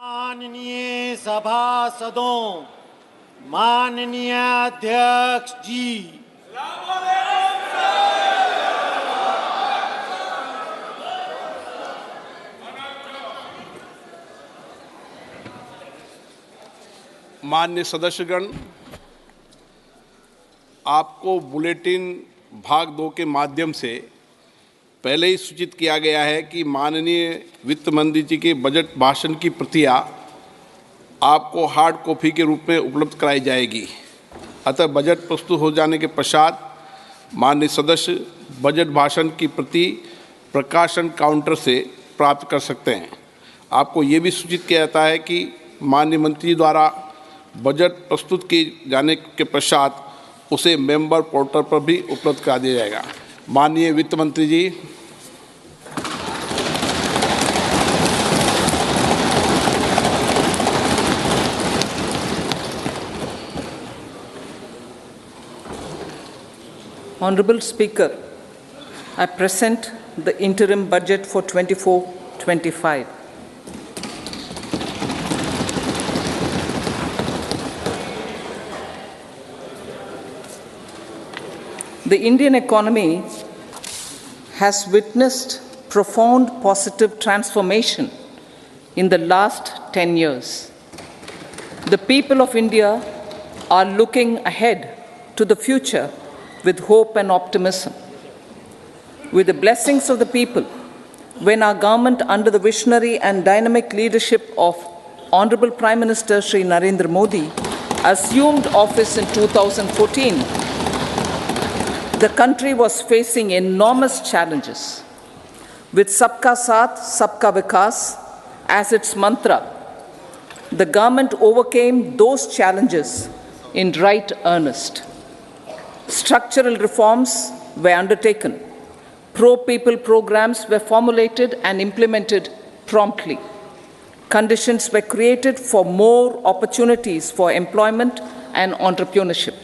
माननीय सभासदों, माननीय अध्यक्ष जी, माननीय सदस्यगण, आपको बुलेटिन भाग 2 के माध्यम से पहले ही सूचित किया गया है कि माननीय वित्त मंत्री जी के बजट भाषण की प्रतियां आपको हार्ड कॉपी के रूप में उपलब्ध कराई जाएगी। अतः बजट प्रस्तुत हो जाने के पश्चात माननीय सदस्य बजट भाषण की प्रति प्रकाशन काउंटर से प्राप्त कर सकते हैं। आपको ये भी सूचित किया जाता है कि माननीय मंत्री द्वारा बजट प्रस्तुत किए जाने के पश्चात उसे मेंबर पोर्टल पर भी उपलब्ध करा दिया जाएगा। माननीय वित्त मंत्री जी। Honorable Speaker, I present the interim budget for 24-25. The Indian economy has witnessed profound positive transformation in the last 10 years. The people of India are looking ahead to the future with hope and optimism. With the blessings of the people, when our government under the visionary and dynamic leadership of Honorable Prime Minister Shri Narendra Modi assumed office in 2014, the country was facing enormous challenges. With Sabka Saath, Sabka Vikas as its mantra, the government overcame those challenges in right earnest. Structural reforms were undertaken. Pro-people programs were formulated and implemented promptly. Conditions were created for more opportunities for employment and entrepreneurship.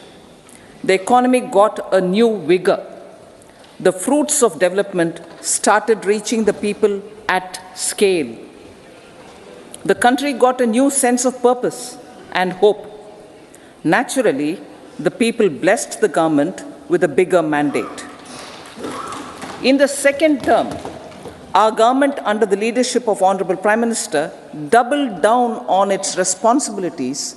The economy got a new vigor. The fruits of development started reaching the people at scale. The country got a new sense of purpose and hope. Naturally, the people blessed the government with a bigger mandate. In the second term, our government, under the leadership of Honorable Prime Minister, doubled down on its responsibilities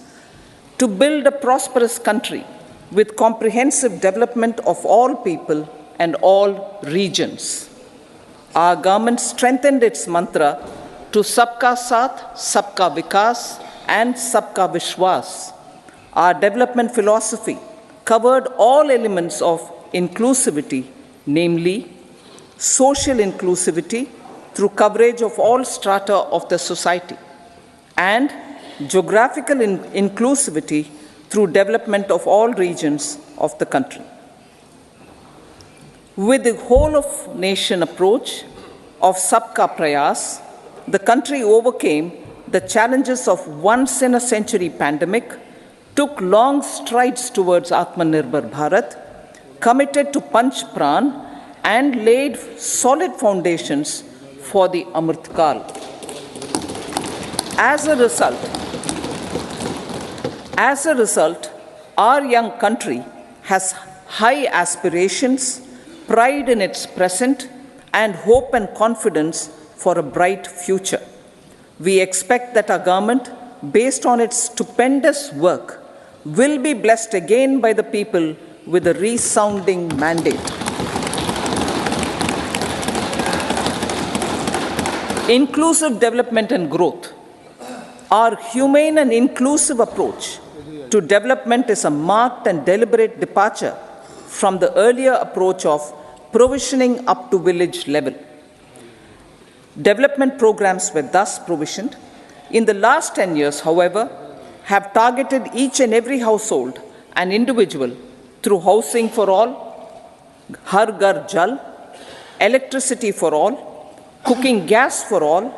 to build a prosperous country with comprehensive development of all people and all regions. Our government strengthened its mantra to Sabka Saath, Sabka Vikas and Sabka Vishwas. Our development philosophy covered all elements of inclusivity, namely social inclusivity through coverage of all strata of the society, and geographical inclusivity through development of all regions of the country. With the whole of nation approach of Sabka Prayas, the country overcame the challenges of once in a century pandemic, took long strides towards Atmanirbhar Bharat, committed to Panch Pran, and laid solid foundations for the Amrit Kal. As a result, our young country has high aspirations, pride in its present, and hope and confidence for a bright future. We expect that our government, based on its stupendous work, will be blessed again by the people with a resounding mandate. Inclusive development and growth. Our humane and inclusive approach to development is a marked and deliberate departure from the earlier approach of provisioning up to village level. Development programs were thus provisioned. In the last 10 years, however, have targeted each and every household and individual through housing for all, Har Ghar Jal, electricity for all, cooking gas for all,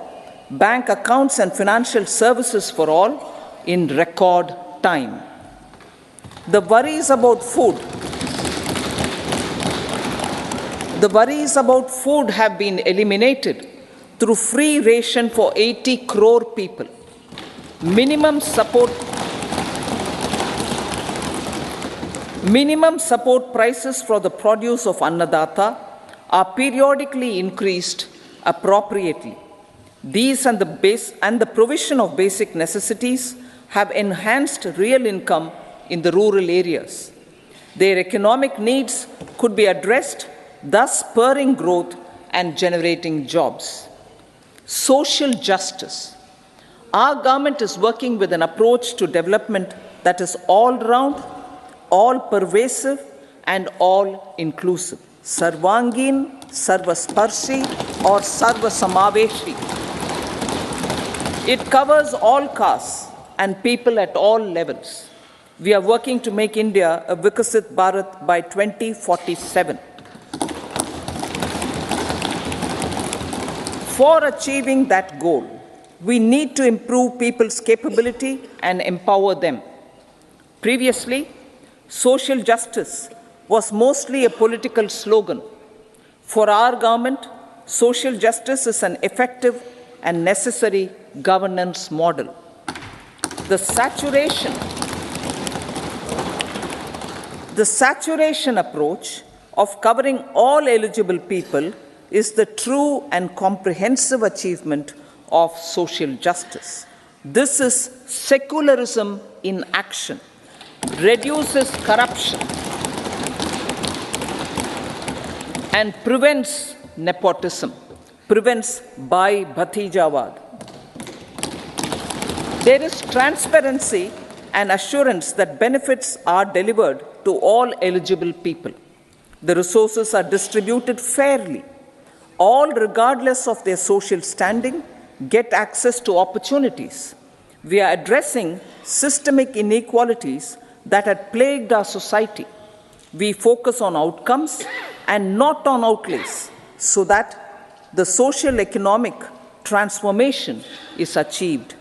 bank accounts and financial services for all in record time. The worries about food have been eliminated through free ration for 80 crore people. Minimum support prices for the produce of Annadata are periodically increased appropriately. These and the provision of basic necessities have enhanced real income in the rural areas. Their economic needs could be addressed, thus spurring growth and generating jobs. Social justice. Our government is working with an approach to development that is all-round, all-pervasive, and all-inclusive. Sarvangin, Sarvasparshi, or Sarvasamaveshi. It covers all castes and people at all levels. We are working to make India a Vikasit Bharat by 2047. For achieving that goal, we need to improve people's capability and empower them. Previously, social justice was mostly a political slogan. For our government, social justice is an effective and necessary governance model. The saturation approach of covering all eligible people is the true and comprehensive achievement of social justice. This is secularism in action, reduces corruption, and prevents nepotism, prevents Bhai Bhatijawad. There is transparency and assurance that benefits are delivered to all eligible people. The resources are distributed fairly. All, regardless of their social standing, get access to opportunities. We are addressing systemic inequalities that had plagued our society. We focus on outcomes and not on outlays so that the social economic transformation is achieved.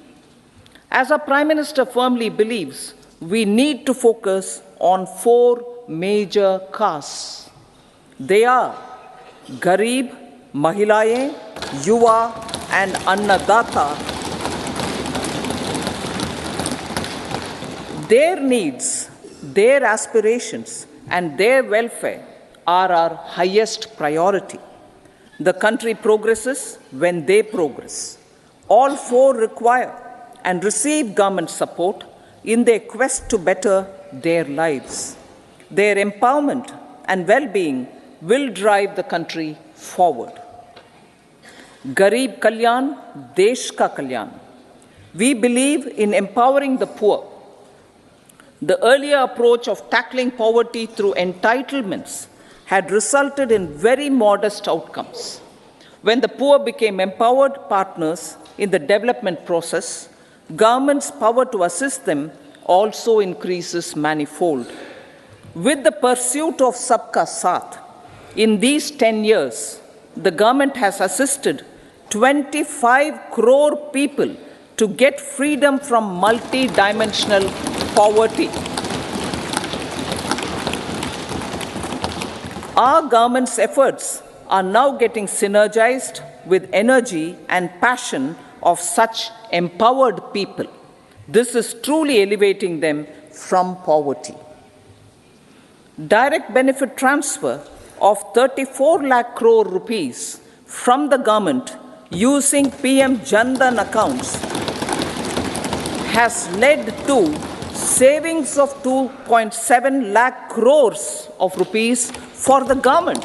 As our Prime Minister firmly believes, we need to focus on 4 major castes. They are Garib, Mahilaye, Yuva, and Annadata. Their needs, their aspirations, and their welfare are our highest priority. The country progresses when they progress. All 4 require and receive government support in their quest to better their lives. Their empowerment and well-being will drive the country forward. Garib Kalyan, Desh Ka Kalyan. We believe in empowering the poor. The earlier approach of tackling poverty through entitlements had resulted in very modest outcomes. When the poor became empowered partners in the development process, government's power to assist them also increases manifold. With the pursuit of Sabka Saath, in these 10 years, the government has assisted 25 crore people to get freedom from multi-dimensional poverty. Our government's efforts are now getting synergized with energy and passion of such empowered people. This is truly elevating them from poverty. Direct benefit transfer of 34 lakh crore rupees from the government using PM Jan Dhan accounts has led to savings of 2.7 lakh crores of rupees for the government.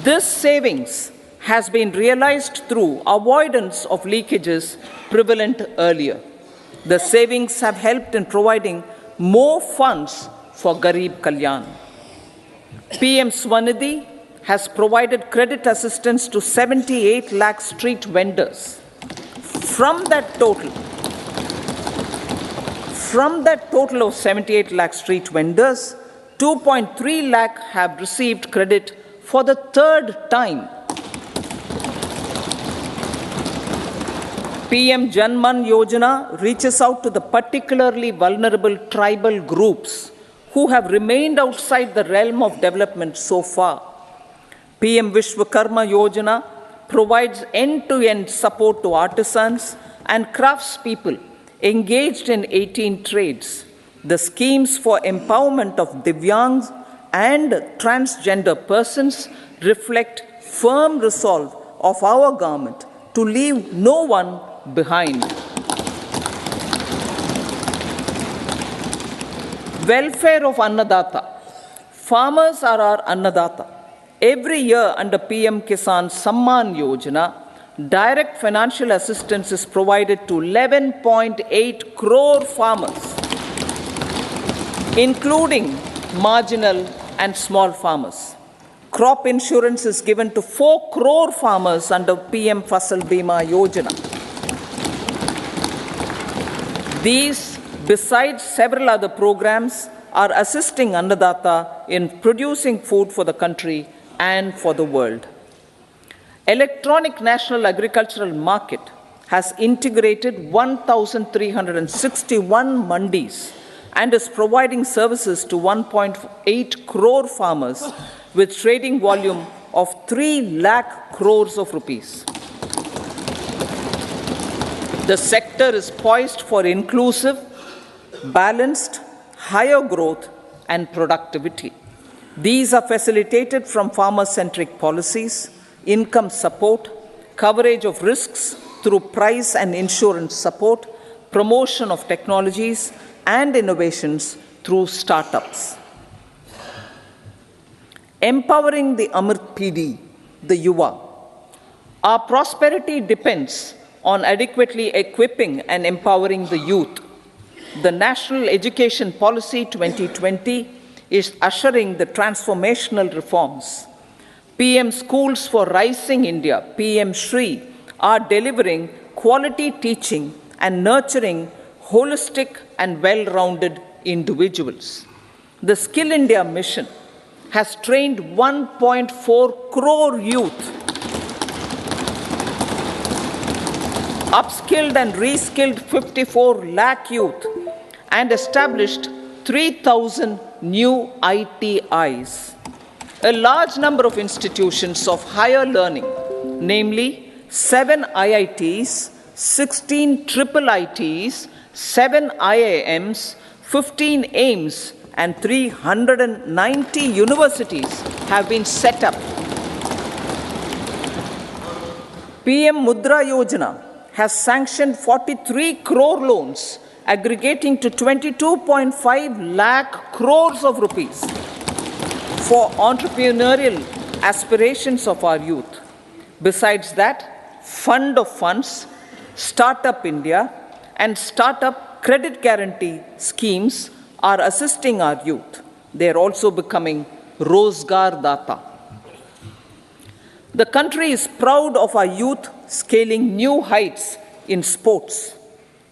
This savings has been realized through avoidance of leakages prevalent earlier. The savings have helped in providing more funds for Garib Kalyan. PM Swanidhi has provided credit assistance to 78 lakh street vendors. From that total of 78 lakh street vendors, 2.3 lakh have received credit for the 3rd time. PM Janman Yojana reaches out to the particularly vulnerable tribal groups who have remained outside the realm of development so far. PM Vishwakarma Yojana provides end-to-end support to artisans and craftspeople engaged in 18 trades. The schemes for empowerment of Divyangs and transgender persons reflect firm resolve of our government to leave no one behind. Welfare of Annadata. Farmers are our Annadata. Every year under PM Kisan Samman Yojana, direct financial assistance is provided to 11.8 crore farmers, including marginal and small farmers. Crop insurance is given to 4 crore farmers under PM Fasal Bima Yojana. These, besides several other programs, are assisting Annadata in producing food for the country and for the world. Electronic National Agricultural Market has integrated 1,361 mandis and is providing services to 1.8 crore farmers with trading volume of 3 lakh crores of rupees. The sector is poised for inclusive, balanced, higher growth and productivity. These are facilitated from farmer-centric policies, income support, coverage of risks through price and insurance support, promotion of technologies and innovations through startups. Empowering the Amrit PD, the Yuva. Our prosperity depends on adequately equipping and empowering the youth. The National Education Policy 2020 is ushering the transformational reforms. PM Schools for Rising India, PM Shri, are delivering quality teaching and nurturing holistic and well-rounded individuals. The Skill India mission has trained 1.4 crore youth, upskilled and reskilled 54 lakh youth, and established 3,000 new ITIs. A large number of institutions of higher learning, namely 7 IITs, 16 triple ITs, 7 IIMs, 15 AIMS, and 390 universities have been set up. PM Mudra Yojana has sanctioned 43 crore loans aggregating to 22.5 lakh crores of rupees for entrepreneurial aspirations of our youth. Besides that, Fund of Funds, Startup India, and Startup Credit Guarantee schemes are assisting our youth. They are also becoming Rozgar Data. The country is proud of our youth scaling new heights in sports.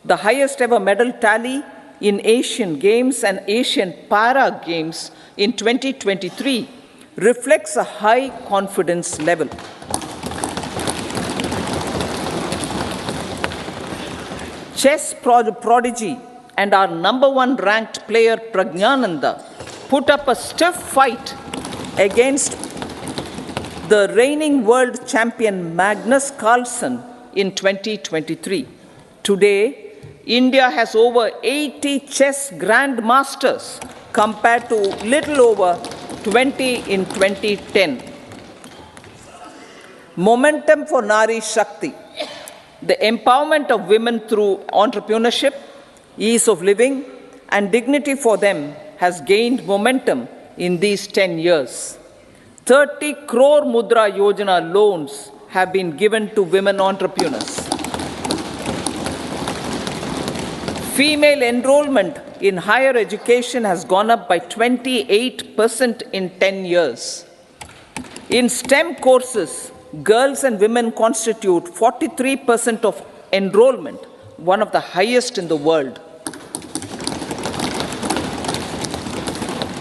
The highest ever medal tally in Asian Games and Asian Para Games in 2023 reflects a high confidence level. Chess prodigy and our #1 ranked player Pragnananda put up a stiff fight against the reigning world champion Magnus Carlsen in 2023. Today, India has over 80 chess grandmasters compared to little over 20 in 2010. Momentum for Nari Shakti. The empowerment of women through entrepreneurship, ease of living, and dignity for them has gained momentum in these 10 years. 30 crore Mudra Yojana loans have been given to women entrepreneurs. Female enrollment in higher education has gone up by 28% in 10 years. In STEM courses, girls and women constitute 43% of enrollment, one of the highest in the world.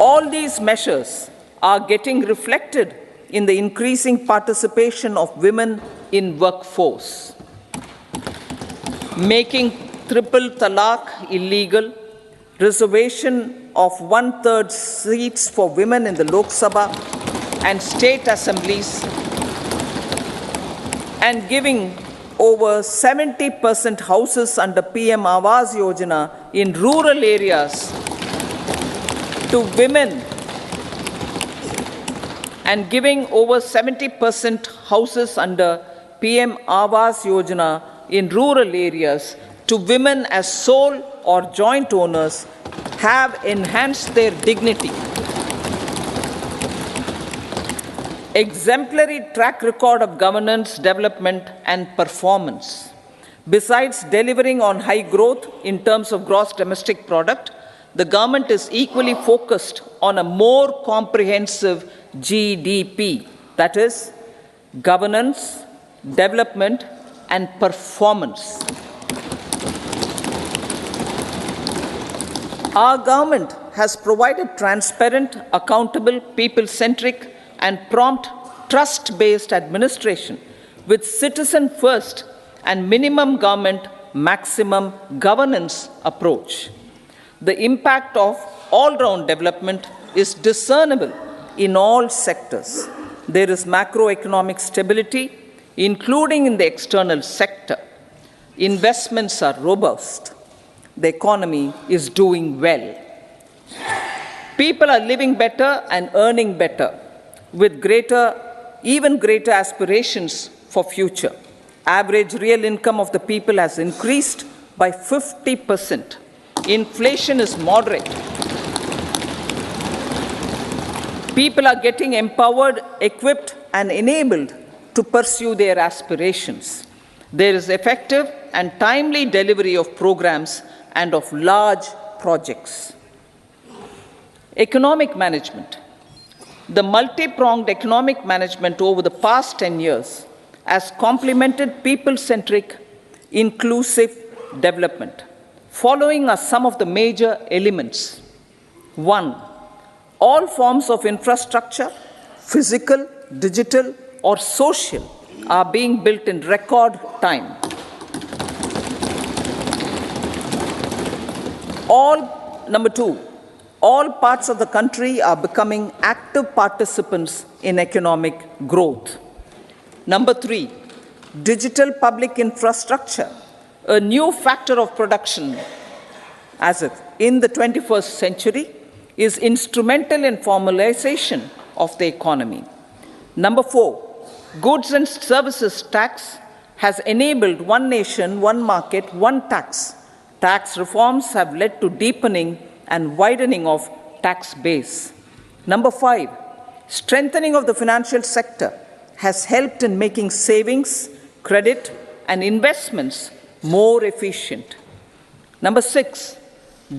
All these measures are getting reflected in the increasing participation of women in workforce. Making triple talaq illegal, reservation of 1/3 seats for women in the Lok Sabha and state assemblies, and giving over 70% houses under PM Awas Yojana in rural areas to women and giving over 70% houses under PM Awas Yojana in rural areas to women as sole or joint owners have enhanced their dignity. Exemplary track record of governance, development, and performance. Besides delivering on high growth in terms of gross domestic product, the government is equally focused on a more comprehensive GDP, that is, governance, development, and performance. Our government has provided transparent, accountable, people-centric, and prompt, trust-based administration with citizen-first and minimum government, maximum governance approach. The impact of all-round development is discernible in all sectors. There is macroeconomic stability, including in the external sector. Investments are robust. The economy is doing well. People are living better and earning better, with even greater aspirations for future. Average real income of the people has increased by 50%. Inflation is moderate. People are getting empowered, equipped, and enabled to pursue their aspirations. There is effective and timely delivery of programs and of large projects. Economic management. The multi-pronged economic management over the past 10 years has complemented people-centric, inclusive development. Following are some of the major elements. 1. All forms of infrastructure, physical, digital, or social, are being built in record time. Number 2, all parts of the country are becoming active participants in economic growth. Number 3, digital public infrastructure, a new factor of production in the 21st century, is instrumental in formalization of the economy. Number 4, goods and services tax has enabled one nation, one market, one tax. Tax reforms have led to deepening and widening of tax base. Number 5, strengthening of the financial sector has helped in making savings, credit, and investments more efficient. Number 6,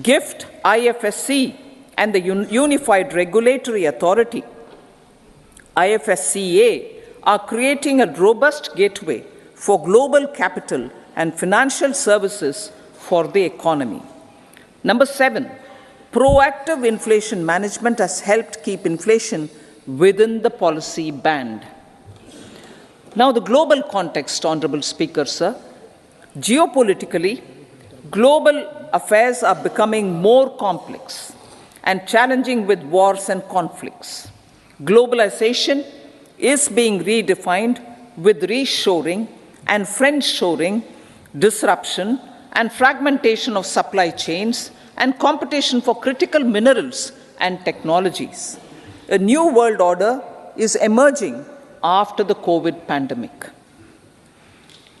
GIFT, IFSC, and the Unified Regulatory Authority, IFSCA, are creating a robust gateway for global capital and financial services for the economy. Number 7, proactive inflation management has helped keep inflation within the policy band. Now, the global context, Honorable Speaker, sir. Geopolitically, global affairs are becoming more complex and challenging with wars and conflicts. Globalization is being redefined with reshoring and friendshoring, disruption and fragmentation of supply chains, and competition for critical minerals and technologies. A new world order is emerging after the COVID pandemic.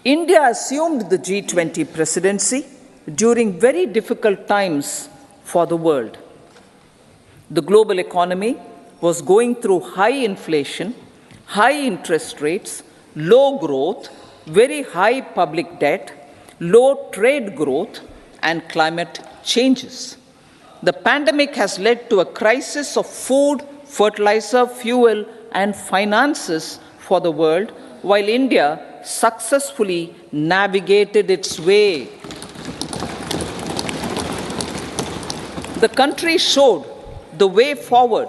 India assumed the G20 presidency during very difficult times for the world. The global economy was going through high inflation, high interest rates, low growth, very high public debt, low trade growth, and climate changes. The pandemic has led to a crisis of food, fertilizer, fuel, and finances for the world, while India successfully navigated its way. The country showed the way forward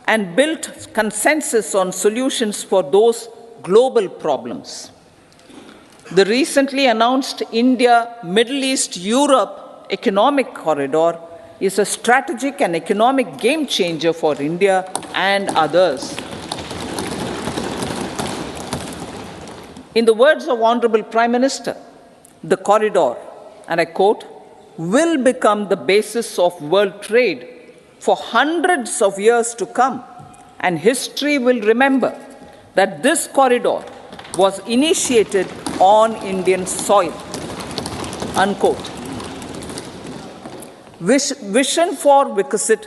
and built consensus on solutions for those global problems. The recently announced India-Middle East-Europe economic corridor is a strategic and economic game changer for India and others. In the words of Honorable Prime Minister, the corridor, and I quote, will become the basis of world trade for hundreds of years to come, and history will remember that this corridor was initiated on Indian soil, unquote. Vision for Vikasit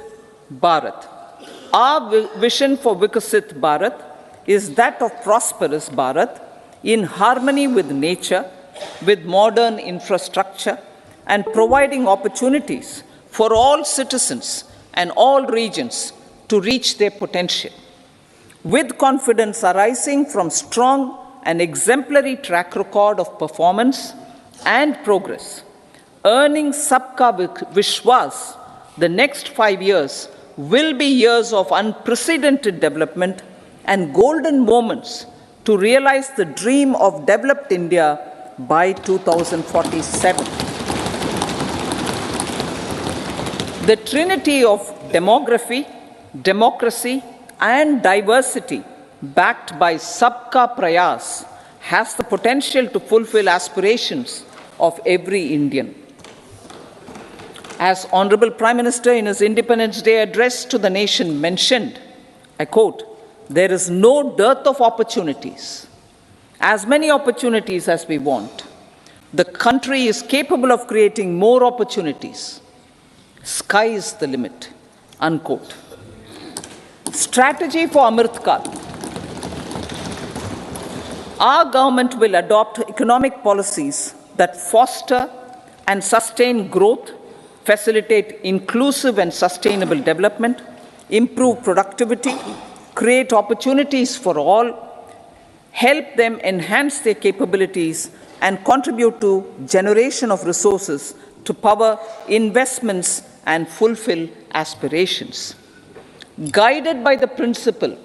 Bharat. Our vision for Vikasit Bharat is that of prosperous Bharat in harmony with nature, with modern infrastructure, and providing opportunities for all citizens and all regions to reach their potential. With confidence arising from strong and exemplary track record of performance and progress, earning Sabka Vishwas, the next 5 years will be years of unprecedented development and golden moments to realize the dream of developed India by 2047. The trinity of demography, democracy, and diversity backed by Sabka Prayas has the potential to fulfill aspirations of every Indian. As Honorable Prime Minister in his Independence Day address to the nation mentioned, I quote, there is no dearth of opportunities, as many opportunities as we want. The country is capable of creating more opportunities. Sky is the limit, unquote. Strategy for Amrit Kal. Our government will adopt economic policies that foster and sustain growth, facilitate inclusive and sustainable development, improve productivity, create opportunities for all, help them enhance their capabilities, and contribute to generation of resources to power investments and fulfill aspirations. Guided by the principle,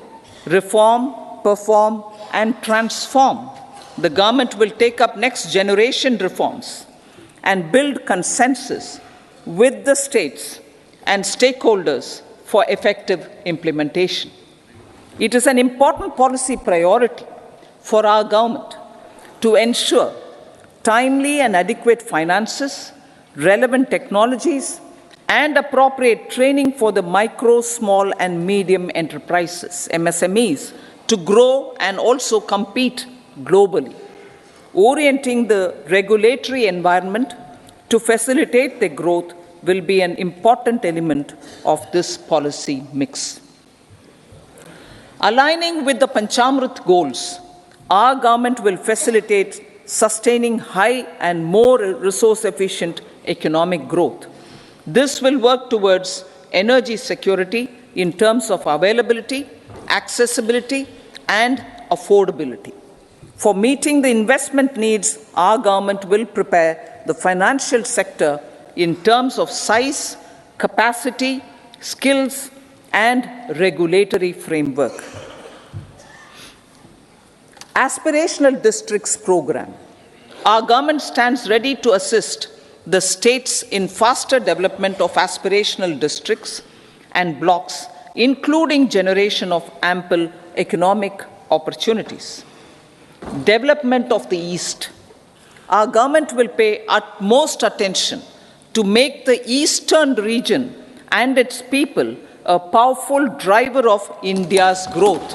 reform, perform, and transform, the government will take up next generation reforms and build consensus with the states and stakeholders for effective implementation. It is an important policy priority for our government to ensure timely and adequate finances, relevant technologies, and appropriate training for the micro, small, and medium enterprises, MSMEs, to grow and also compete globally. Orienting the regulatory environment to facilitate their growth will be an important element of this policy mix. Aligning with the Panchamrit goals, our government will facilitate sustaining high and more resource-efficient economic growth. This will work towards energy security in terms of availability, accessibility, and affordability. For meeting the investment needs, our government will prepare the financial sector in terms of size, capacity, skills, and regulatory framework. Aspirational Districts Program. Our government stands ready to assist the states in faster development of aspirational districts and blocks, including generation of ample economic opportunities. Development of the East. Our government will pay utmost attention to make the eastern region and its people a powerful driver of India's growth.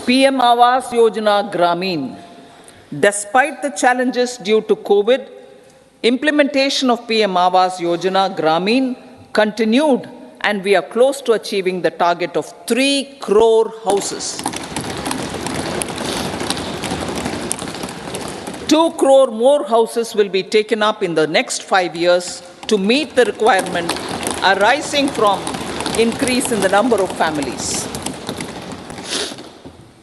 PM Awas Yojana Gramin. Despite the challenges due to COVID, implementation of PM Awas Yojana Gramin continued, and we are close to achieving the target of 3 crore houses. 2 crore more houses will be taken up in the next 5 years to meet the requirement arising from increase in the number of families.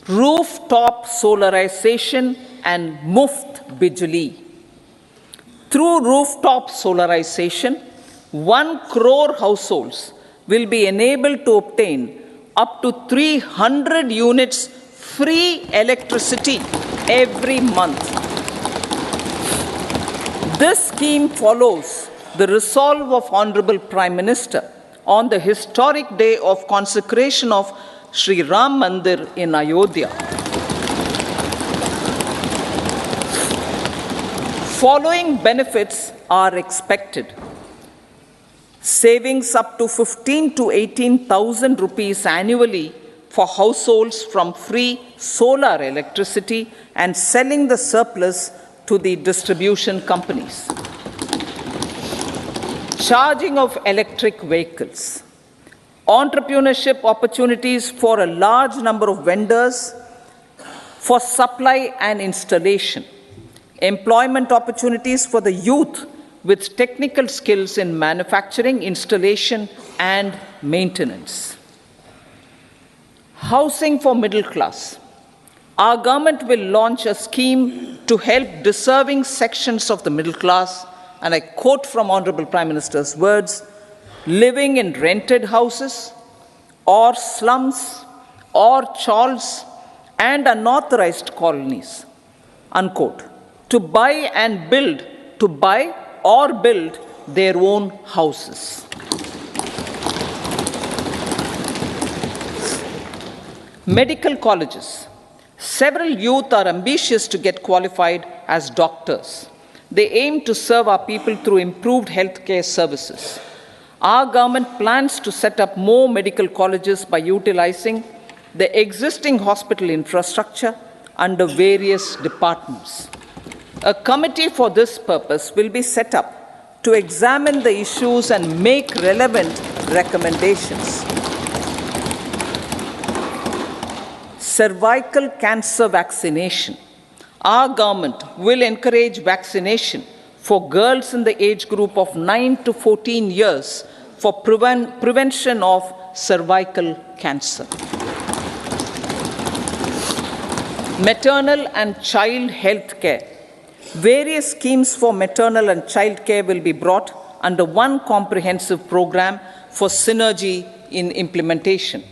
Rooftop solarization and Muft Bijli. Through rooftop solarization, 1 crore households will be enabled to obtain up to 300 units free electricity every month. This scheme follows the resolve of Honorable Prime Minister on the historic day of consecration of Sri Ram Mandir in Ayodhya. Following benefits are expected. Savings up to 15 to 18,000 rupees annually for households from free solar electricity and selling the surplus to the distribution companies. Charging of electric vehicles. Entrepreneurship opportunities for a large number of vendors for supply and installation. Employment opportunities for the youth with technical skills in manufacturing, installation, and maintenance. Housing for middle class. Our government will launch a scheme to help deserving sections of the middle class, and I quote from Honorable Prime Minister's words, living in rented houses or slums or chawls and unauthorized colonies, unquote, to buy or build their own houses. Medical colleges. Several youth are ambitious to get qualified as doctors. They aim to serve our people through improved healthcare services. Our government plans to set up more medical colleges by utilizing the existing hospital infrastructure under various departments. A committee for this purpose will be set up to examine the issues and make relevant recommendations. Cervical cancer vaccination. Our government will encourage vaccination for girls in the age group of 9 to 14 years for prevention of cervical cancer. Maternal and child health care. Various schemes for maternal and child care will be brought under one comprehensive program for synergy in implementation.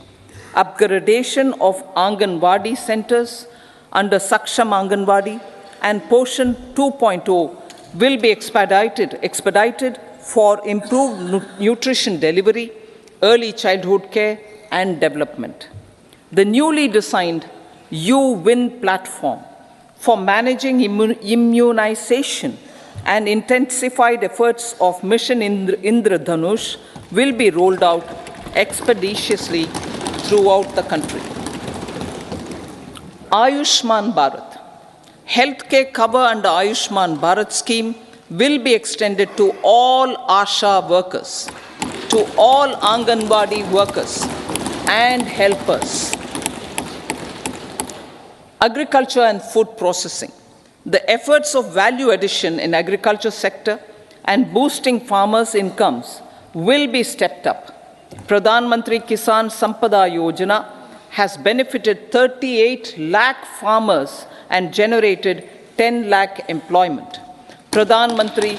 Upgradation of Anganwadi centers under Saksham Anganwadi and Poshan 2.0 will be expedited for improved nutrition delivery, early childhood care, and development. The newly designed U-Win platform for managing immunization and intensified efforts of Mission Indradhanush will be rolled out expeditiously throughout the country. Ayushman Bharat. Healthcare cover under Ayushman Bharat scheme will be extended to all ASHA workers, to all Anganwadi workers and helpers. Agriculture and food processing. The efforts of value addition in agriculture sector and boosting farmers' incomes will be stepped up. Pradhan Mantri Kisan Sampada Yojana has benefited 38 lakh farmers and generated 10 lakh employment. Pradhan Mantri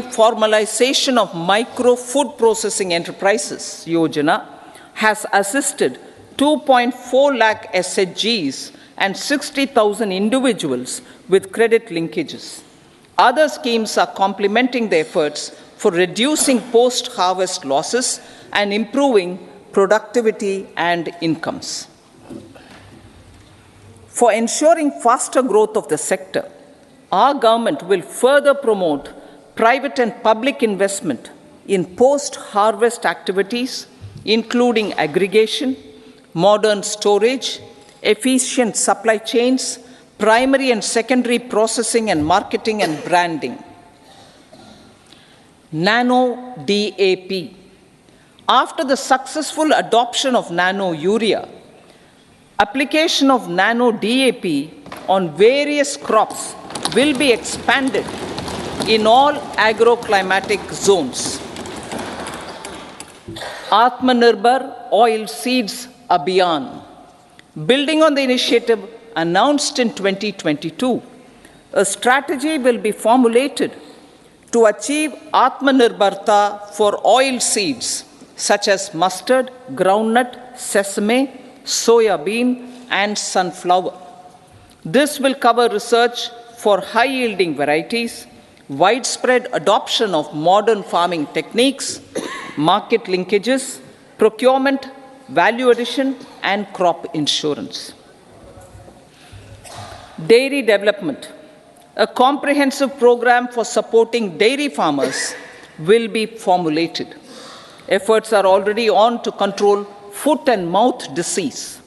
formalization of micro food processing enterprises Yojana has assisted 2.4 lakh SHGs and 60,000 individuals with credit linkages. Other schemes are complementing the efforts for reducing post-harvest losses and improving productivity and incomes. For ensuring faster growth of the sector, our government will further promote private and public investment in post-harvest activities, including aggregation, modern storage, efficient supply chains, primary and secondary processing and marketing and branding. Nano DAP. After the successful adoption of nano urea, application of nano DAP on various crops will be expanded in all agroclimatic zones. Atmanirbhar Oil Seeds Abhiyan. Building on the initiative announced in 2022, a strategy will be formulated to achieve Atmanirbharta for oil seeds such as mustard, groundnut, sesame, soya bean, and sunflower. This will cover research for high-yielding varieties, widespread adoption of modern farming techniques, market linkages, procurement, value addition, and crop insurance. Dairy development. A comprehensive program for supporting dairy farmers will be formulated. Efforts are already on to control foot and mouth disease.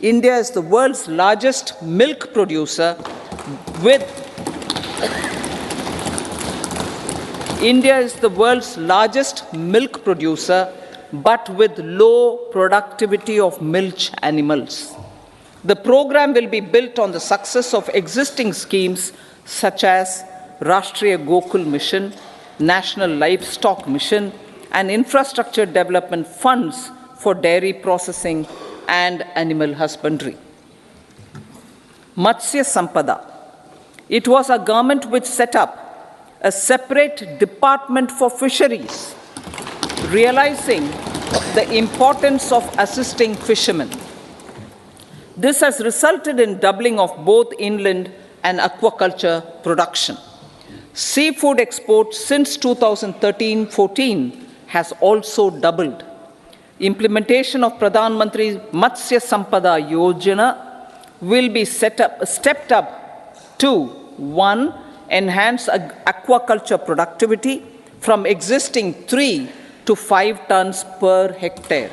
India is the world's largest milk producer with but with low productivity of milch animals. The program will be built on the success of existing schemes such as Rashtriya Gokul Mission, National Livestock Mission, and infrastructure development funds for dairy processing and animal husbandry. Matsya Sampada. It was our government which set up a separate department for fisheries, realizing the importance of assisting fishermen. This has resulted in doubling of both inland and aquaculture production. Seafood exports since 2013-14 has also doubled. Implementation of Pradhan Mantri Matsya Sampada Yojana will be stepped up to 1. Enhance aquaculture productivity from existing 3 to 5 tons per hectare.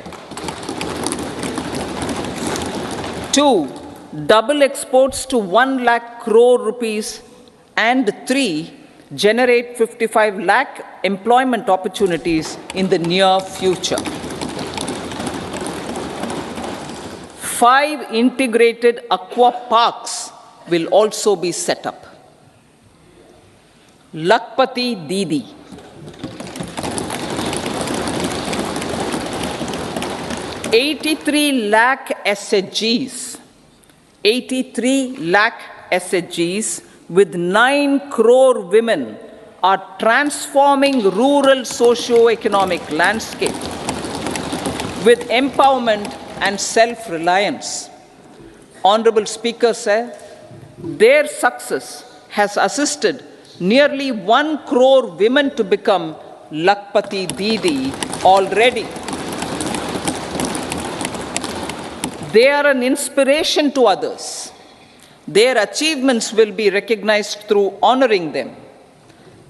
2. Double exports to 1 lakh crore rupees, and 3. Generate 55 lakh employment opportunities in the near future. 5 integrated aqua parks will also be set up. Lakpati Didi. 83 lakh SHGs. 83 lakh SHGs with 9 crore women are transforming rural socio-economic landscape with empowerment and self-reliance. Honorable Speaker said, their success has assisted nearly 1 crore women to become Lakpati Didi already. They are an inspiration to others. Their achievements will be recognized through honoring them.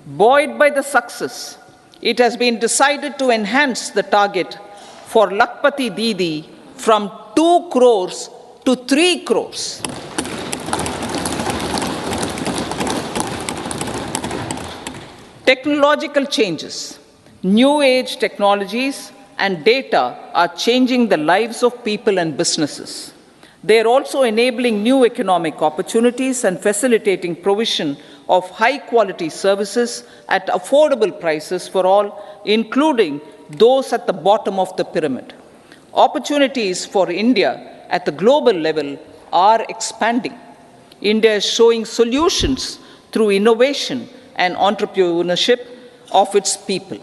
Buoyed by the success, it has been decided to enhance the target for Lakpati Didi from 2 crores to 3 crores. Technological changes, new age technologies and data are changing the lives of people and businesses. They are also enabling new economic opportunities and facilitating provision of high-quality services at affordable prices for all, including those at the bottom of the pyramid. Opportunities for India at the global level are expanding. India is showing solutions through innovation and entrepreneurship of its people.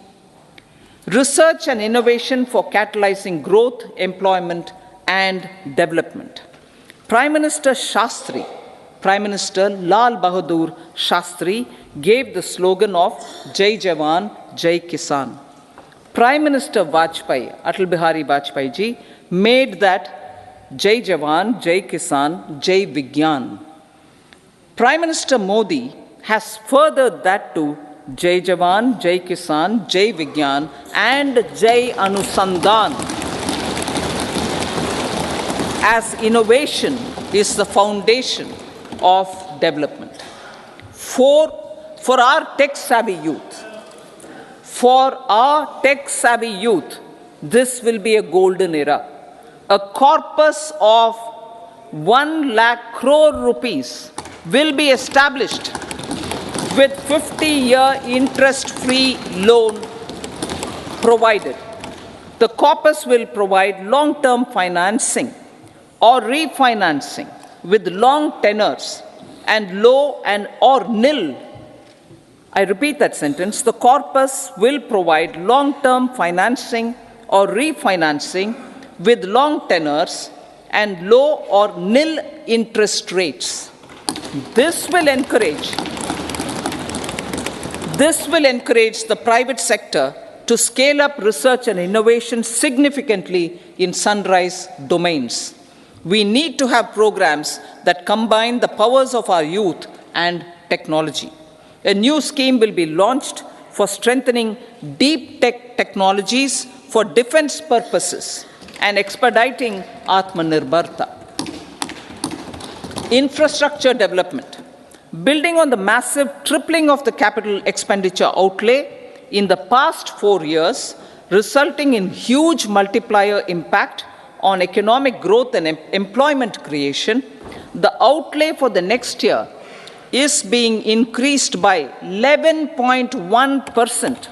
Research and innovation for catalyzing growth, employment, and development. Prime Minister Lal Bahadur Shastri gave the slogan of Jai Jawan, Jai Kisan. Prime Minister Atal Bihari Vajpayee ji, made that Jai Jawan, Jai Kisan, Jai Vigyan. Prime Minister Modi has furthered that to Jai Jawan, Jai Kisan, Jai Vigyan, and Jai Anusandhan, as innovation is the foundation of development. For our tech-savvy youth, this will be a golden era. A corpus of 1 lakh crore rupees will be established with 50-year interest-free loan provided. The corpus will provide long-term financing or refinancing with long tenors and low and or nil. I repeat that sentence. The corpus will provide long-term financing or refinancing with long tenors and low or nil interest rates. This will encourage the private sector to scale up research and innovation significantly in sunrise domains. We need to have programs that combine the powers of our youth and technology. A new scheme will be launched for strengthening deep tech technologies for defense purposes and expediting Atmanirbharta. Infrastructure development. Building on the massive tripling of the capital expenditure outlay in the past 4 years, resulting in huge multiplier impact on economic growth and employment creation, the outlay for the next year is being increased by 11.1%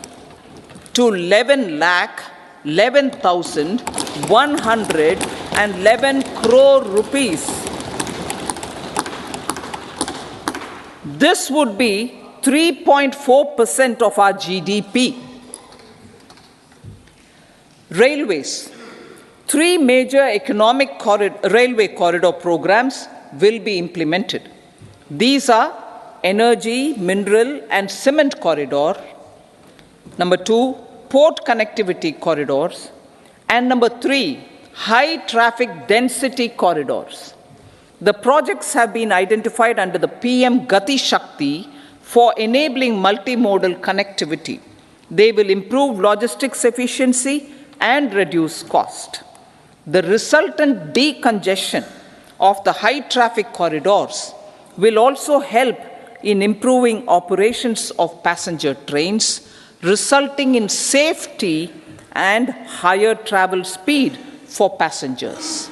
to 11,111 crore rupees. This would be 3.4% of our GDP. Railways. 3 major economic railway corridor programs will be implemented. These are energy, mineral, and cement corridor. Number 2, port connectivity corridors. And number 3, high traffic density corridors. The projects have been identified under the PM Gati Shakti for enabling multimodal connectivity. They will improve logistics efficiency and reduce cost. The resultant decongestion of the high traffic corridors will also help in improving operations of passenger trains, resulting in safety and higher travel speed for passengers.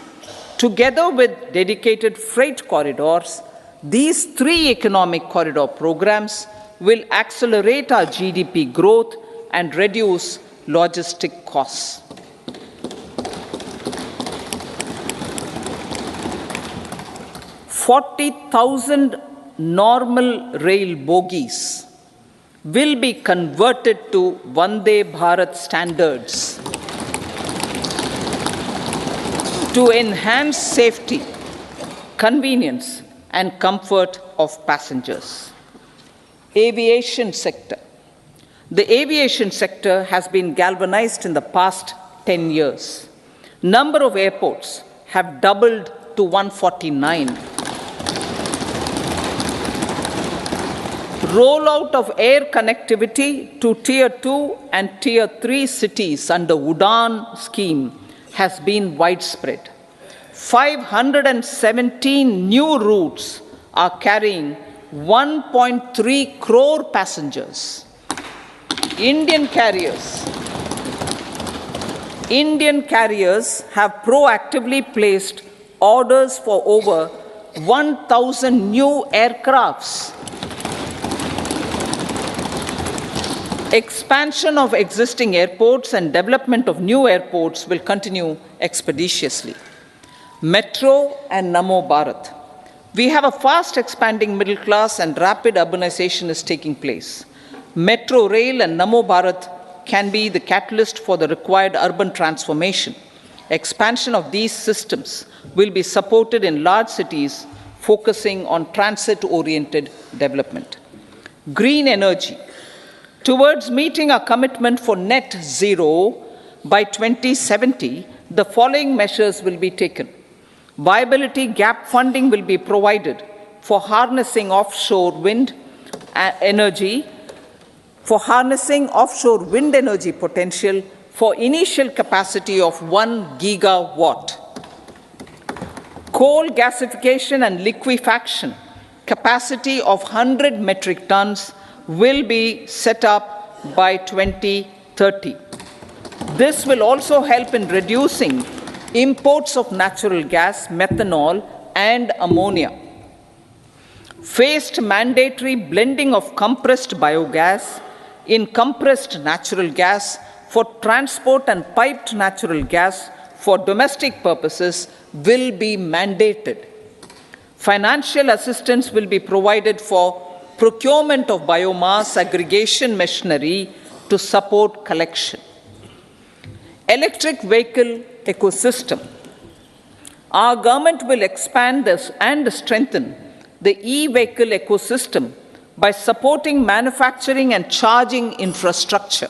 Together with dedicated freight corridors, these 3 economic corridor programs will accelerate our GDP growth and reduce logistic costs. 40,000 normal rail bogies will be converted to Vande Bharat standards to enhance safety, convenience, and comfort of passengers. Aviation sector. The aviation sector has been galvanized in the past 10 years. Number of airports have doubled to 149. Rollout of air connectivity to Tier 2 and Tier 3 cities under UDAN scheme has been widespread. 517 new routes are carrying 1.3 crore passengers. Indian carriers have proactively placed orders for over 1,000 new aircrafts. Expansion of existing airports and development of new airports will continue expeditiously. Metro and Namo Bharat. We have a fast expanding middle class and rapid urbanization is taking place. Metro rail and Namo Bharat can be the catalyst for the required urban transformation. Expansion of these systems will be supported in large cities, focusing on transit-oriented development. Green energy. Towards meeting our commitment for net zero by 2070, the following measures will be taken. Viability gap funding will be provided for harnessing offshore wind energy, potential for initial capacity of 1 gigawatt. Coal gasification and liquefaction capacity of 100 metric tons will be set up by 2030. This will also help in reducing imports of natural gas, methanol, and ammonia. Phased mandatory blending of compressed biogas in compressed natural gas for transport and piped natural gas for domestic purposes will be mandated. Financial assistance will be provided for procurement of biomass aggregation machinery to support collection. Electric vehicle ecosystem. Our government will expand this and strengthen the e-vehicle ecosystem by supporting manufacturing and charging infrastructure.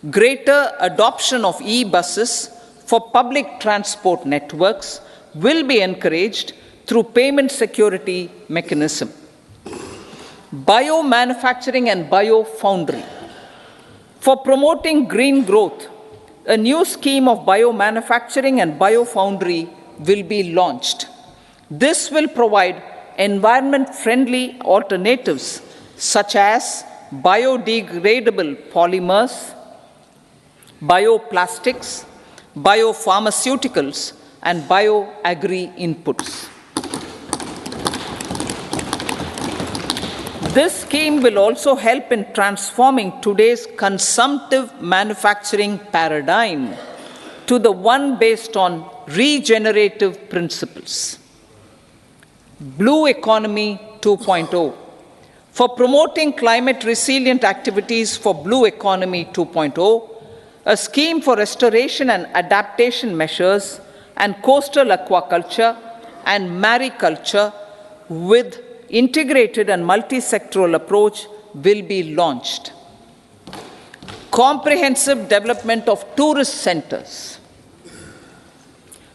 Greater adoption of e-buses for public transport networks will be encouraged through payment security mechanism. Biomanufacturing and biofoundry. For promoting green growth, a new scheme of biomanufacturing and biofoundry will be launched. This will provide environment-friendly alternatives such as biodegradable polymers, bioplastics, biopharmaceuticals, and bioagri inputs. This scheme will also help in transforming today's consumptive manufacturing paradigm to the one based on regenerative principles. Blue Economy 2.0. For promoting climate resilient activities for Blue Economy 2.0, a scheme for restoration and adaptation measures and coastal aquaculture and mariculture with integrated and multi-sectoral approach will be launched. Comprehensive development of tourist centers.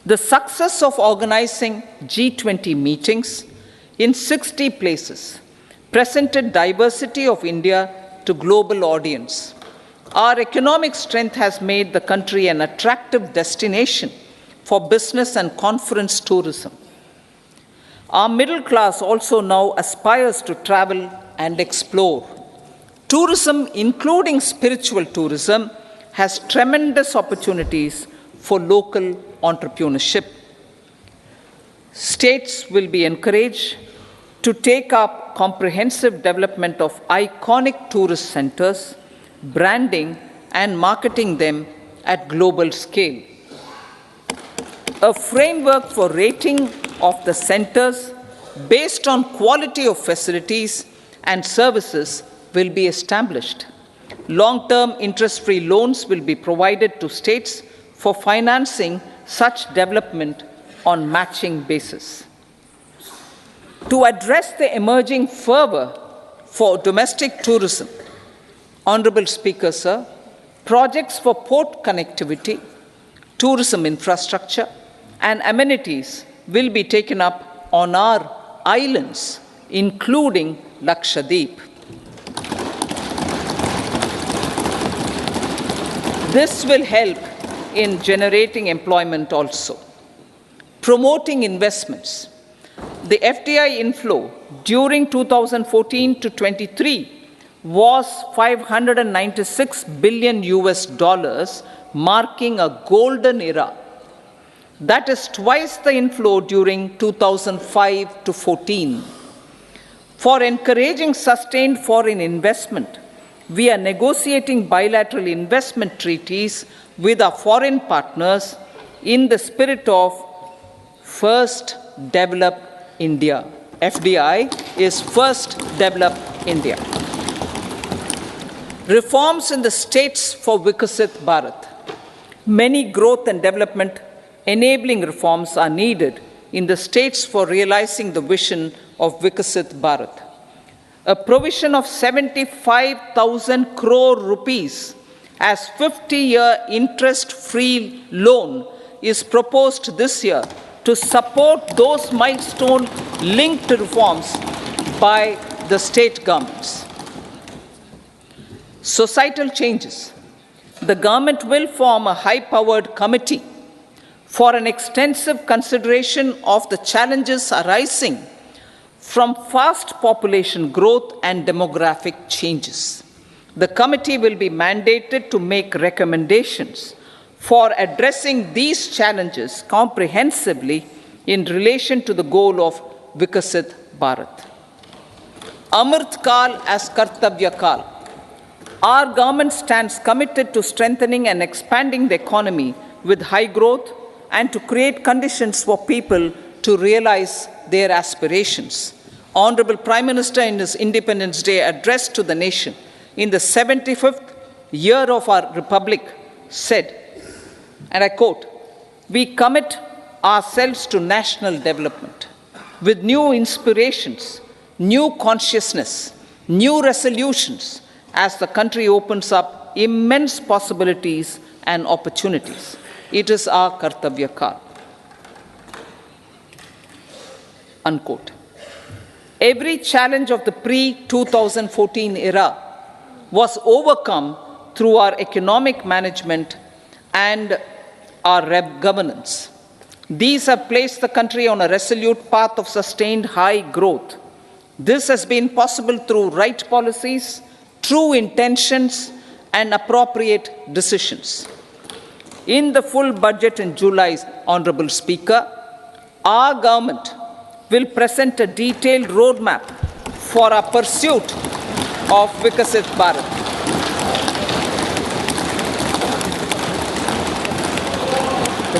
The success of organizing G20 meetings in 60 places presented diversity of India to global audience. Our economic strength has made the country an attractive destination for business and conference tourism. Our middle class also now aspires to travel and explore. Tourism, including spiritual tourism, has tremendous opportunities for local entrepreneurship. States will be encouraged to take up comprehensive development of iconic tourist centers, branding and marketing them at global scale. A framework for rating of the centers based on quality of facilities and services will be established. Long-term interest-free loans will be provided to states for financing such development on matching basis. To address the emerging fervor for domestic tourism, Honorable Speaker, sir, projects for port connectivity, tourism infrastructure, and amenities will be taken up on our islands, including Lakshadweep. This will help in generating employment also. Promoting investments. The FDI inflow during 2014 to 23 was $596 billion US, marking a golden era. That is twice the inflow during 2005 to 14. For encouraging sustained foreign investment, we are negotiating bilateral investment treaties with our foreign partners in the spirit of First Develop India. FDI is First Develop India. Reforms in the states for Vikasit Bharat. Many growth and development enabling reforms are needed in the states for realizing the vision of Vikasit Bharat. A provision of 75,000 crore rupees as 50-year interest-free loan is proposed this year to support those milestone-linked reforms by the state governments. Societal changes. The government will form a high-powered committee for an extensive consideration of the challenges arising from fast population growth and demographic changes. The committee will be mandated to make recommendations for addressing these challenges comprehensively in relation to the goal of Vikasit Bharat. Amrit Kal as Kartavya Kal. Our government stands committed to strengthening and expanding the economy with high growth and to create conditions for people to realize their aspirations. Honorable Prime Minister, in his Independence Day address to the nation in the 75th year of our Republic, said, and I quote, "We commit ourselves to national development with new inspirations, new consciousness, new resolutions as the country opens up immense possibilities and opportunities. It is our Kartavya Kal. Unquote. Every challenge of the pre-2014 era was overcome through our economic management and our governance. These have placed the country on a resolute path of sustained high growth. This has been possible through right policies, true intentions, and appropriate decisions. In the full budget in July, Honorable Speaker, our government will present a detailed roadmap for our pursuit of Vikasit Bharat.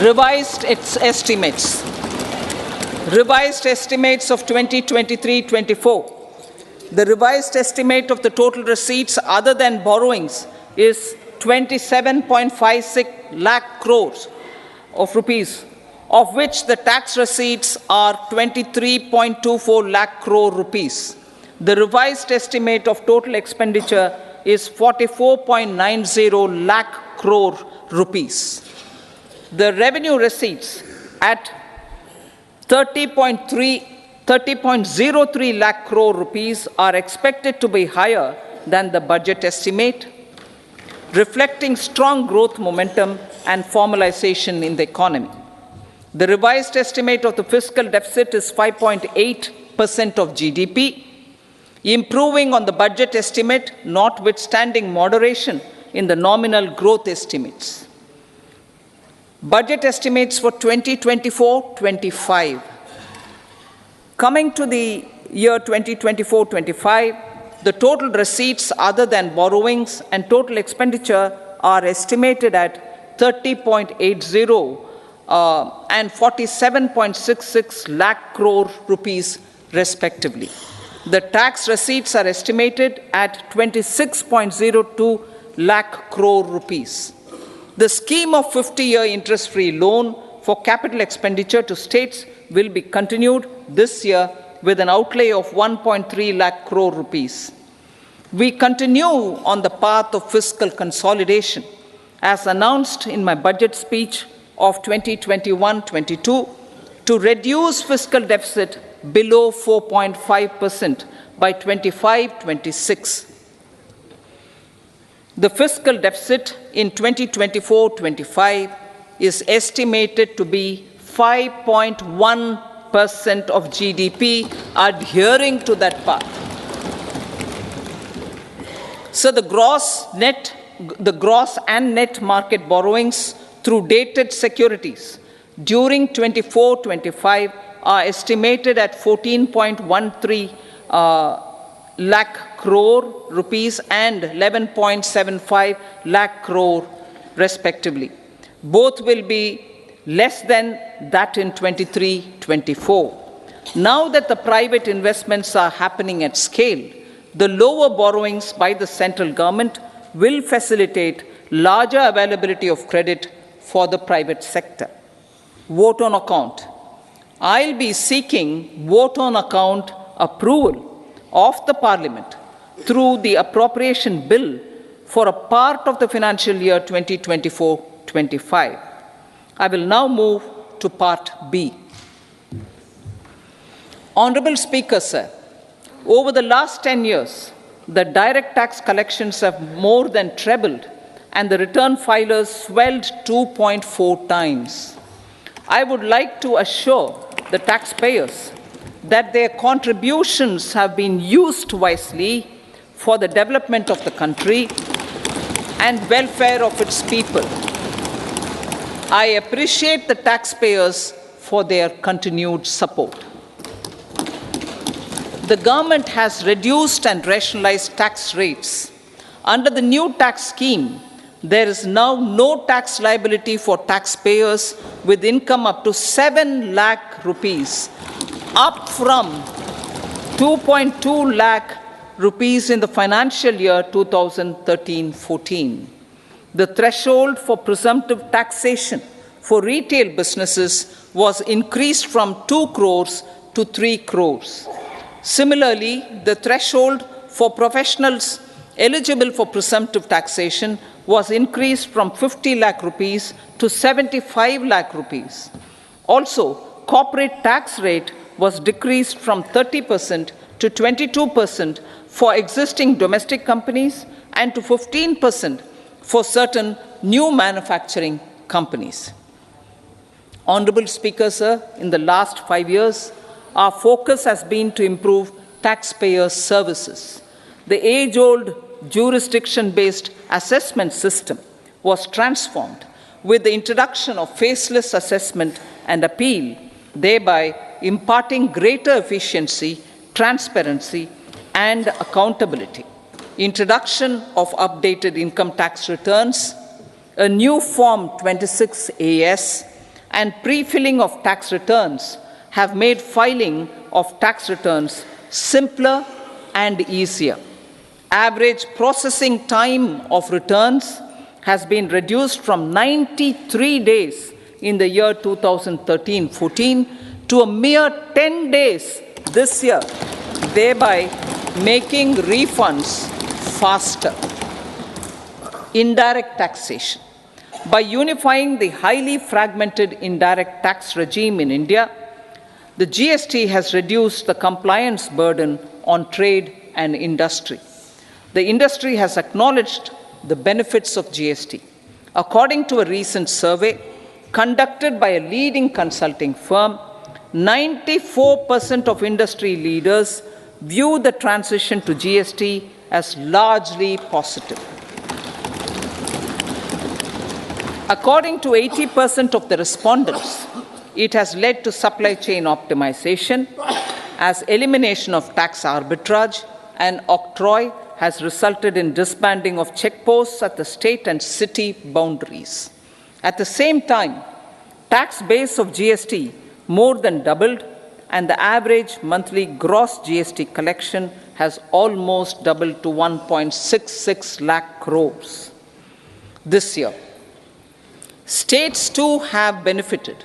Revised estimates of 2023-24. The revised estimate of the total receipts other than borrowings is 27.56 lakh crores of rupees, of which the tax receipts are 23.24 lakh crore rupees. The revised estimate of total expenditure is 44.90 lakh crore rupees. The revenue receipts at 30.03 lakh crore rupees are expected to be higher than the budget estimate, reflecting strong growth momentum and formalization in the economy. The revised estimate of the fiscal deficit is 5.8% of GDP, improving on the budget estimate, notwithstanding moderation in the nominal growth estimates. Budget estimates for 2024-25. Coming to the year 2024-25, the total receipts other than borrowings and total expenditure are estimated at 30.80 and 47.66 lakh crore rupees respectively. The tax receipts are estimated at 26.02 lakh crore rupees. The scheme of 50-year interest-free loan for capital expenditure to states will be continued this year with an outlay of 1.3 lakh crore rupees. We continue on the path of fiscal consolidation, as announced in my budget speech of 2021-22, to reduce fiscal deficit below 4.5% by 25-26. The fiscal deficit in 2024-25 is estimated to be 5.1% of GDP, adhering to that path. So the gross and net market borrowings through dated securities during 24-25 are estimated at 14.13 lakh crore rupees and 11.75 lakh crore respectively. Both will be less than that in 23-24. Now that the private investments are happening at scale, the lower borrowings by the central government will facilitate larger availability of credit for the private sector. Vote on account. I'll be seeking vote on account approval of the Parliament through the appropriation bill for a part of the financial year 2024-25. I will now move to Part B. Honorable Speaker, sir, over the last 10 years, the direct tax collections have more than trebled and the return filers swelled 2.4 times. I would like to assure the taxpayers that their contributions have been used wisely for the development of the country and welfare of its people. I appreciate the taxpayers for their continued support. The government has reduced and rationalized tax rates. Under the new tax scheme, there is now no tax liability for taxpayers with income up to 7 lakh rupees, up from 2.2 lakh rupees in the financial year 2013-14. The threshold for presumptive taxation for retail businesses was increased from 2 crores to 3 crores. Similarly, the threshold for professionals eligible for presumptive taxation was increased from 50 lakh rupees to 75 lakh rupees. Also, corporate tax rate was decreased from 30% to 22% for existing domestic companies and to 15% for certain new manufacturing companies. Honorable Speaker, sir, in the last 5 years, our focus has been to improve taxpayer services. The age-old jurisdiction-based assessment system was transformed with the introduction of faceless assessment and appeal, thereby imparting greater efficiency, transparency, and accountability. Introduction of updated income tax returns, a new Form 26AS, and pre-filling of tax returns have made filing of tax returns simpler and easier. Average processing time of returns has been reduced from 93 days in the year 2013-14 to a mere 10 days this year, thereby making refunds faster. Indirect taxation. By unifying the highly fragmented indirect tax regime in India, the GST has reduced the compliance burden on trade and industry. The industry has acknowledged the benefits of GST. According to a recent survey conducted by a leading consulting firm, 94% of industry leaders view the transition to GST as largely positive. According to 80% of the respondents, it has led to supply chain optimization, as elimination of tax arbitrage and octroi has resulted in disbanding of checkposts at the state and city boundaries. At the same time, tax base of GST more than doubled, and the average monthly gross GST collection has almost doubled to 1.66 lakh crores this year. States too have benefited.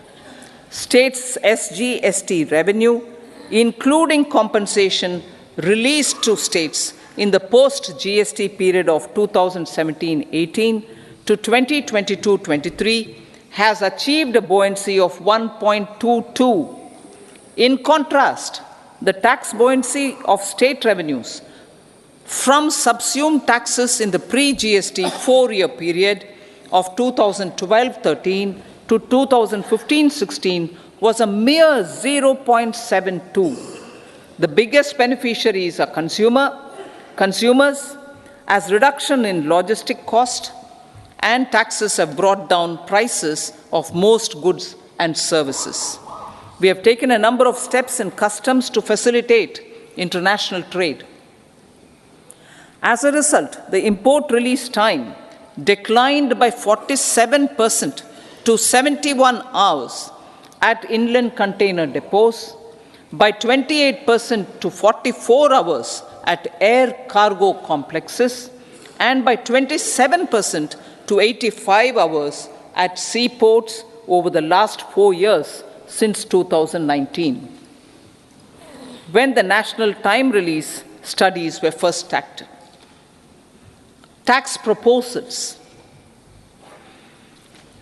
States' SGST revenue, including compensation released to states in the post-GST period of 2017-18 to 2022-23, has achieved a buoyancy of 1.22. In contrast, the tax buoyancy of state revenues from subsumed taxes in the pre-GST four-year period of 2012-13 to 2015-16 was a mere 0.72. The biggest beneficiaries are consumers, as reduction in logistic cost and taxes have brought down prices of most goods and services. We have taken a number of steps in customs to facilitate international trade. As a result, the import release time declined by 47% to 71 hours at inland container depots, by 28% to 44 hours at air cargo complexes, and by 27% to 85 hours at seaports over the last 4 years since 2019, when the national time release studies were first started. Tax proposals.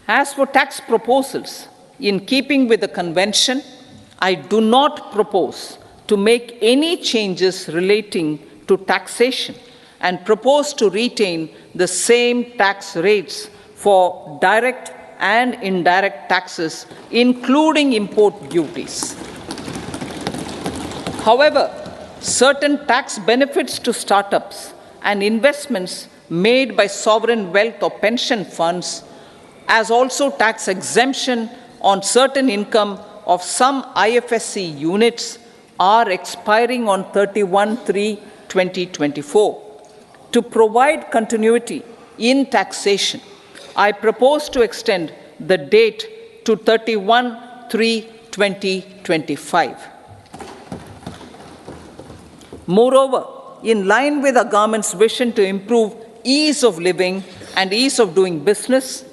As for tax proposals, in keeping with the convention, I do not propose to make any changes relating to taxation and propose to retain the same tax rates for direct and indirect taxes, including import duties. However, certain tax benefits to startups and investments made by sovereign wealth or pension funds, as also tax exemption on certain income of some IFSC units, are expiring on 31/3/2024. To provide continuity in taxation, I propose to extend the date to 31/3/2025. Moreover, in line with our government's vision to improve ease of living and ease of doing business,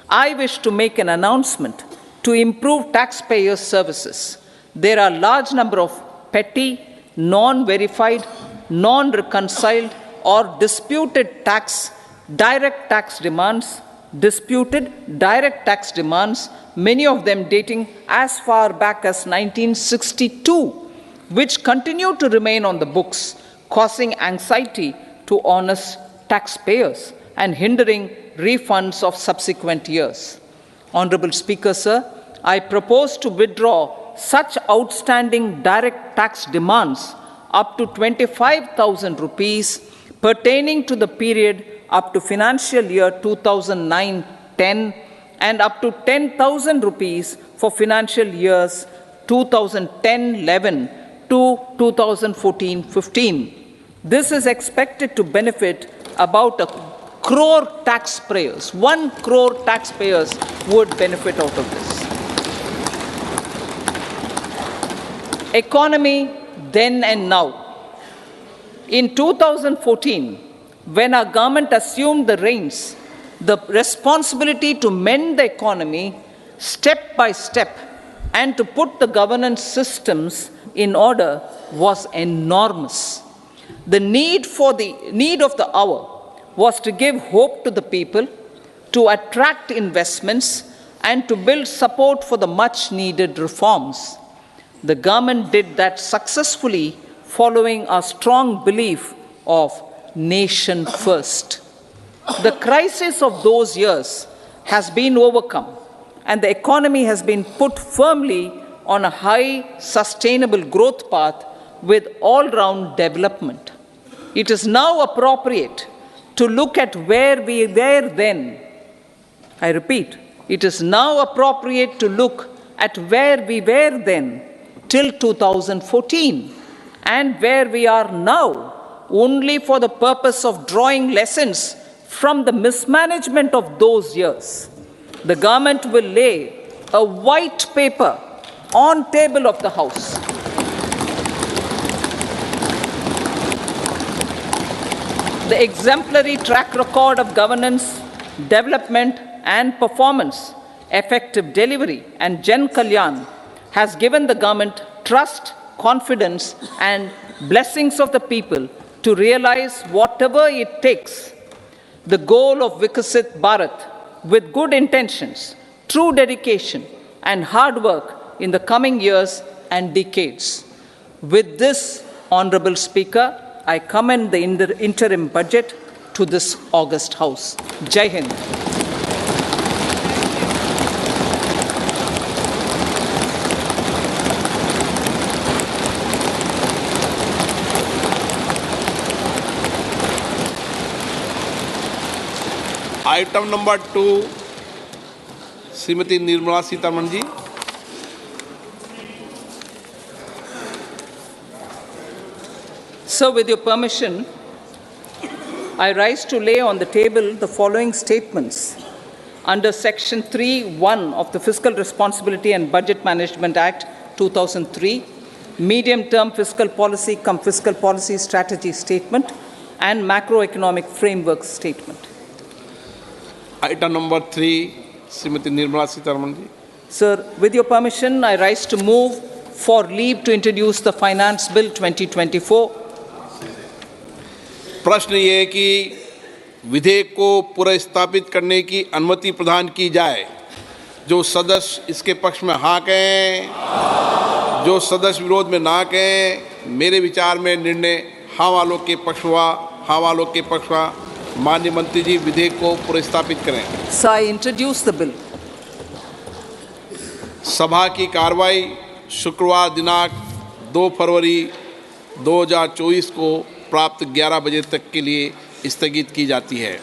I wish to make an announcement to improve taxpayer services. There are a large number of petty, non-verified, non-reconciled, or disputed direct tax demands, many of them dating as far back as 1962, which continue to remain on the books, causing anxiety to honest taxpayers and hindering refunds of subsequent years. Honorable Speaker, sir, I propose to withdraw such outstanding direct tax demands up to 25,000 rupees pertaining to the period up to financial year 2009-10 and up to 10,000 rupees for financial years 2010-11 to 2014-15. This is expected to benefit about 1 crore taxpayers. 1 crore taxpayers would benefit out of this. Economy then and now. In 2014, when our government assumed the reins, the responsibility to mend the economy step by step and to put the governance systems in order was enormous. The need of the hour was to give hope to the people, to attract investments, and to build support for the much needed reforms. The government did that successfully, following a strong belief of nation first. The crisis of those years has been overcome, and the economy has been put firmly on a high, sustainable growth path with all-round development. It is now appropriate to look at where we were then. I repeat, it is now appropriate to look at where we were then till 2014 and where we are now, only for the purpose of drawing lessons from the mismanagement of those years. The government will lay a white paper on table of the House. The exemplary track record of governance, development and performance, effective delivery and Jan Kalyan has given the government trust, confidence and blessings of the people to realize whatever it takes, the goal of Vikasit Bharat, with good intentions, true dedication and hard work in the coming years and decades. With this, Honorable Speaker, I commend the interim budget to this august House. Jai Hind. Item number 2 Shrimati Nirmala Sitharaman ji. So, with your permission, I rise to lay on the table the following statements under Section 3(1) of the Fiscal Responsibility and Budget Management Act 2003, Medium-Term Fiscal Policy cum Fiscal Policy Strategy Statement and Macroeconomic Framework Statement. Item number 3, Srimati Nirmala Sitharaman ji. Sir, with your permission, I rise to move for leave to introduce the Finance Bill 2024. प्रश्न ये है कि विधेयक को पुनर्स्थापित करने की अनुमति प्रदान की जाए। जो सदस्य इसके पक्ष में हाँ कहें, जो सदस्य विरोध में ना कहें। मेरे विचार में निर्णय हाँ वालों के पक्ष हुआ, हाँ वालों के पक्ष हुआ। माननीय मंत्री जी विधेयक को पुनर्स्थापित करें। So I introduce the bill. सभा की कार्रवाई शुक्रवार दिनांक 2 फरवरी 2024 को प्राप्त 11 बजे तक के लिए स्थगित की जाती है।